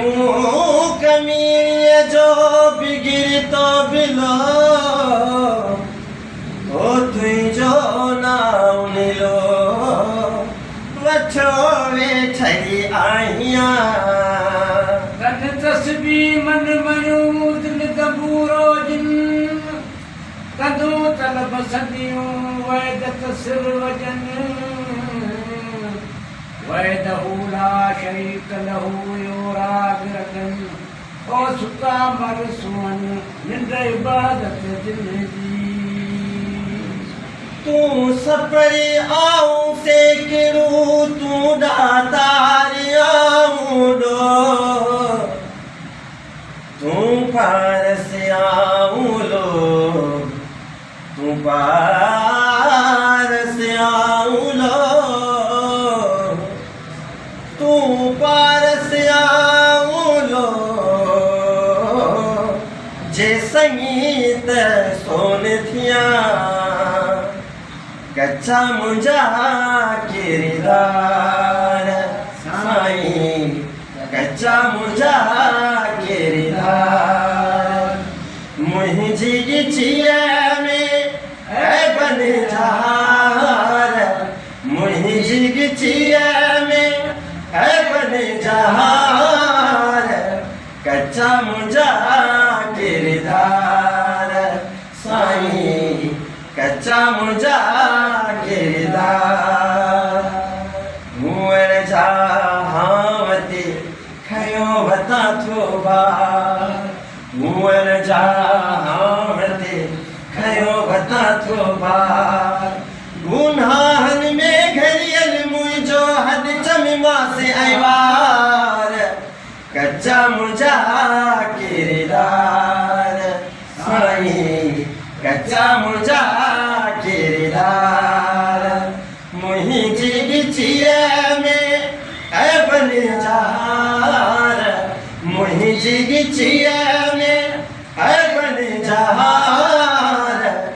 मुँह कमीर जो बिगिर तो बिलो ओ तुई जो नाव नीलो वठो वे ठरी आहिया कन तस्बी मन मनो दिल दबूरो जिन कदो तलब सदियों वैदत सिर वजन वैदहु ला शरीक लहु योरा बिरकन ओ सुता मर सुमन निंद इबादत जिंदगी तू सपरे आऊं से किरू तू दातारिया मुडो तू पार से आऊं लो तू पार से आऊं लो तू पार से आऊं लो जे संगीत सोन थिया कच्चा मुंजा किरदार साईं कच्चा मुंजा किरदार मुंहिंजी गिचिया में है बनजार मुंहिंजी गिचिया में है बनजार कच्चा मुंजा किरदार साईं कच्चा मुंजा किरदार मुअर जा हावते खयो बता थो बा मुअर जा